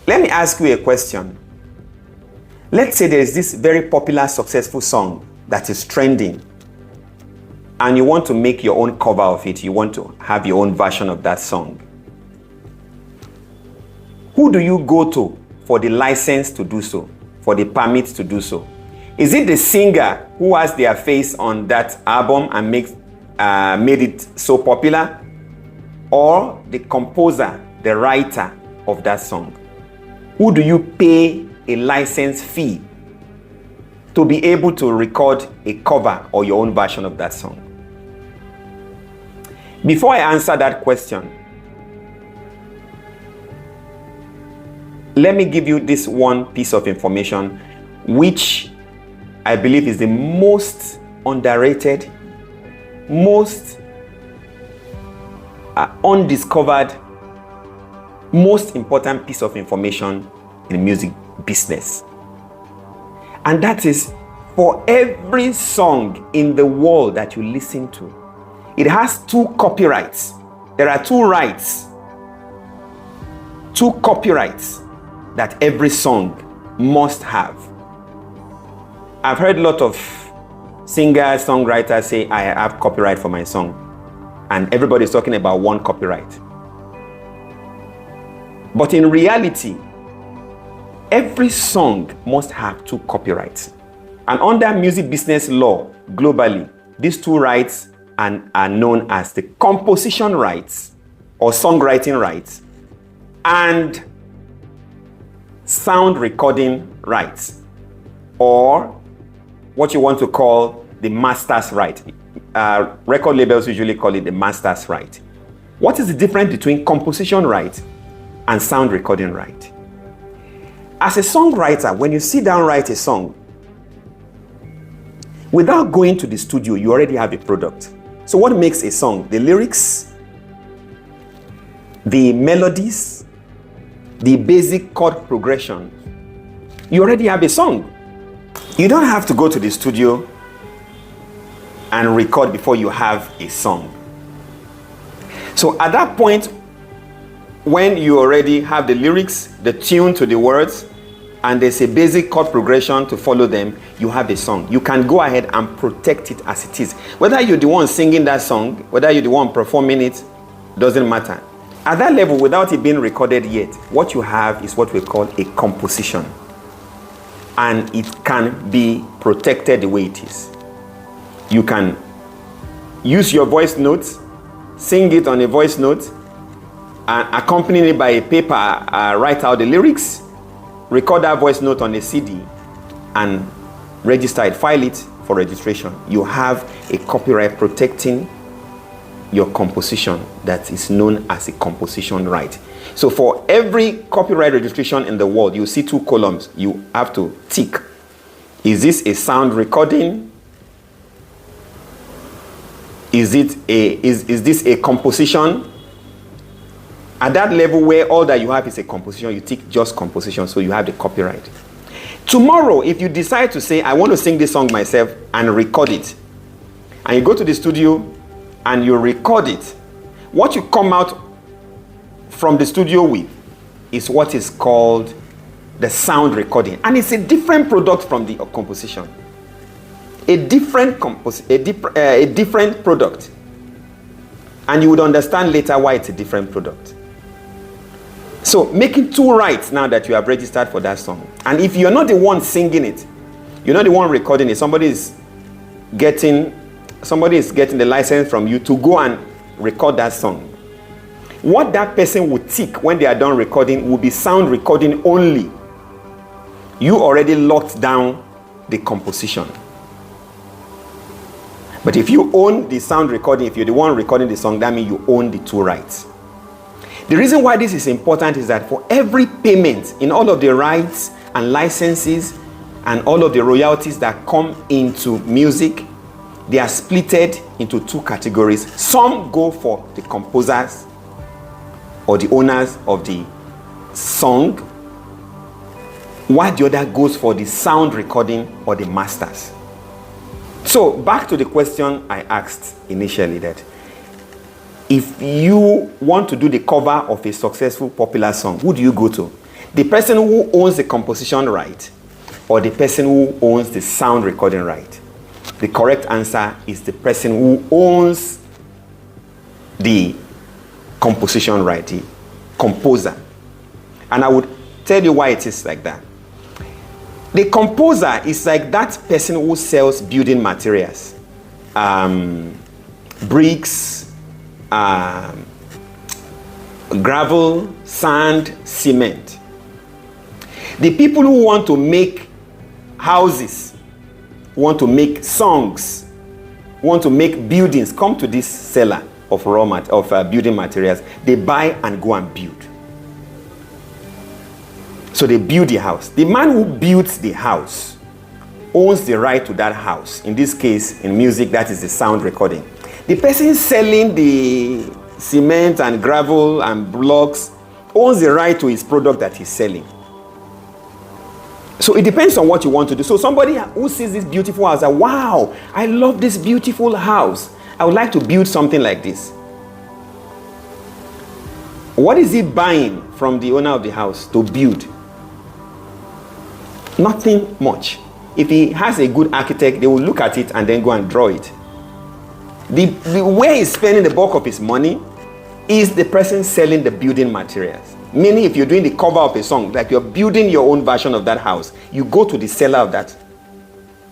Let me ask you a question. Let's say there is this very popular, successful song that is trending, and you want to make your own cover of it. You want to have your own version of that song. Who do you go to for the license to do so, for the permit to do so? Is it the singer who has their face on that album and made it so popular, or the composer, the writer of that song? Who do you pay a license fee to be able to record a cover or your own version of that song? Before I answer that question, let me give you this one piece of information, which I believe is the most underrated, most undiscovered, most important piece of information in the music business. And that is, for every song in the world that you listen to, it has two copyrights. There are two rights, two copyrights that every song must have. I've heard a lot of singers, songwriters say, I have copyright for my song. And everybody's talking about one copyright. But in reality, every song must have two copyrights. And under music business law globally, these two rights are known as the composition rights or songwriting rights and sound recording rights, or what you want to call the master's right. Record labels usually call it the master's right. What is the difference between composition right and sound recording right? As a songwriter, when you sit down and write a song, without going to the studio, you already have a product. So what makes a song? The lyrics, the melodies, the basic chord progression. You already have a song. You don't have to go to the studio and record before you have a song. So at that point, when you already have the lyrics, the tune to the words, and there's a basic chord progression to follow them, you have a song. You can go ahead and protect it as it is. Whether you're the one singing that song, whether you're the one performing it, doesn't matter. At that level, without it being recorded yet, what you have is what we call a composition. And it can be protected the way it is. You can use your voice notes, sing it on a voice note, and accompany it by a paper, write out the lyrics, record that voice note on a CD, and register it, file it for registration. You have a copyright protecting your composition that is known as a composition right. So for every copyright registration in the world, you see two columns. You have to tick. Is this a sound recording? Is this a composition? At that level where all that you have is a composition, you tick just composition, so you have the copyright. Tomorrow, if you decide to say, I want to sing this song myself and record it, and you go to the studio and you record it, what you come out from the studio with is what is called the sound recording. And it's a different product from the composition. A different product. And you would understand later why it's a different product. So making two rights now that you have registered for that song. And if you're not the one singing it, you're not the one recording it, somebody is getting the license from you to go and record that song. What that person would tick when they are done recording will be sound recording only. You already locked down the composition. But if you own the sound recording, if you're the one recording the song, that means you own the two rights. The reason why this is important is that for every payment in all of the rights and licenses and all of the royalties that come into music, they are splitted into two categories. Some go for the composers or the owners of the song, while the other goes for the sound recording or the masters. So back to the question I asked initially, that if you want to do the cover of a successful popular song, who do you go to? The person who owns the composition right or the person who owns the sound recording right? The correct answer is the person who owns the composition right, the composer. And I would tell you why it is like that. The composer is like that person who sells building materials, bricks, gravel, sand, cement. The people who want to make houses, want to make songs, want to make buildings, come to this seller of building materials. They buy and go and build. So they build the house. The man who builds the house owns the right to that house. In this case, in music, that is the sound recording. The person selling the cement and gravel and blocks owns the right to his product that he's selling. So it depends on what you want to do. So somebody who sees this beautiful house, like, wow, I love this beautiful house. I would like to build something like this. What is he buying from the owner of the house to build? Nothing much. If he has a good architect, they will look at it and then go and draw it. The way he's spending the bulk of his money is the person selling the building materials. Meaning, if you're doing the cover of a song, like you're building your own version of that house, you go to the seller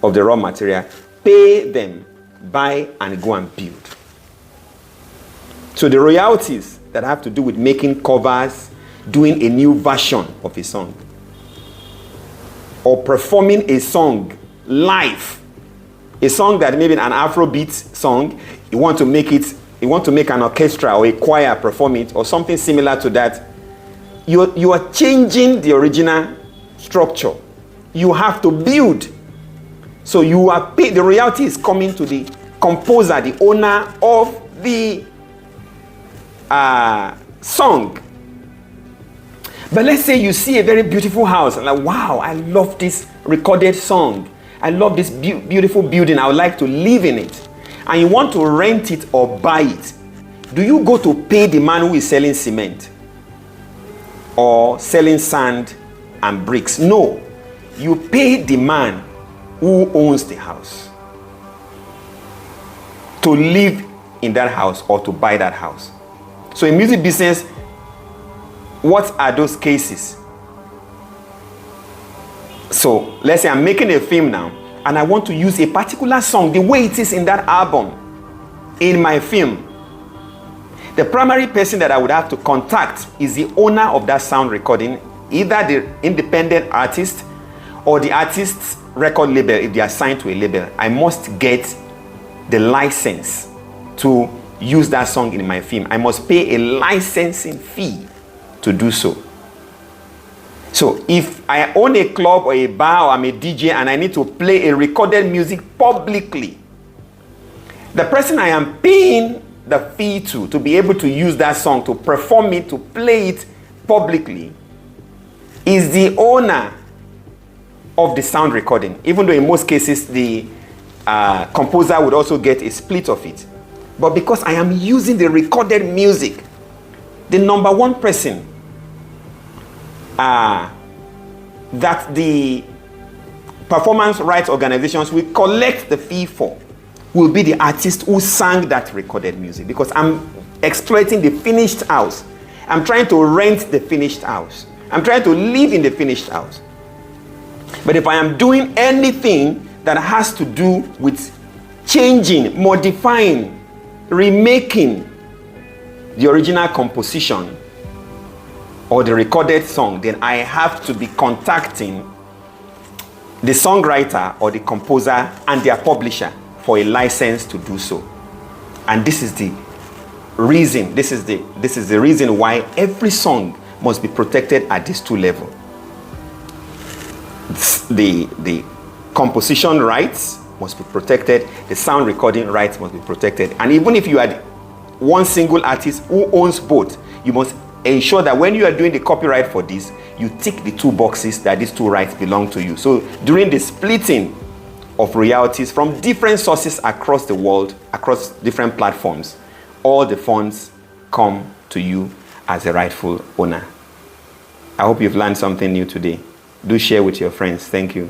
of the raw material, pay them, buy and go and build. So the royalties that have to do with making covers, doing a new version of a song, or performing a song live, a song that maybe an Afrobeat song, you want to make an orchestra or a choir perform it, or something similar to that. You are changing the original structure. You have to build. So you are paid. The royalty is coming to the composer, the owner of the song. But let's say you see a very beautiful house, and like, wow, I love this recorded song. I love this beautiful building. I would like to live in it. And you want to rent it or buy it. Do you go to pay the man who is selling cement or selling sand and bricks? No. You pay the man who owns the house to live in that house or to buy that house. So in music business, what are those cases? So let's say I'm making a film now and I want to use a particular song the way it is in that album in my film. The primary person that I would have to contact is the owner of that sound recording, either the independent artist or the artist's record label if they are signed to a label. I must get the license to use that song in my film. I must pay a licensing fee to do so. So if I own a club or a bar or I'm a DJ and I need to play a recorded music publicly, the person I am paying the fee to be able to use that song, to perform it, to play it publicly, is the owner of the sound recording. Even though in most cases the composer would also get a split of it. But because I am using the recorded music, the number one person that the performance rights organizations will collect the fee for will be the artist who sang that recorded music, because I'm exploiting the finished house. I'm trying to rent the finished house. I'm trying to live in the finished house. But if I am doing anything that has to do with changing, modifying, remaking the original composition or the recorded song, then I have to be contacting the songwriter or the composer and their publisher for a license to do so. And this is the reason, this is the reason why every song must be protected at these two levels. The composition rights must be protected, the sound recording rights must be protected. And even if you are one single artist who owns both, you must ensure that when you are doing the copyright for this, you tick the two boxes that these two rights belong to you. So during the splitting of royalties from different sources across the world, across different platforms, all the funds come to you as a rightful owner. I hope you've learned something new today. Do share with your friends. Thank you.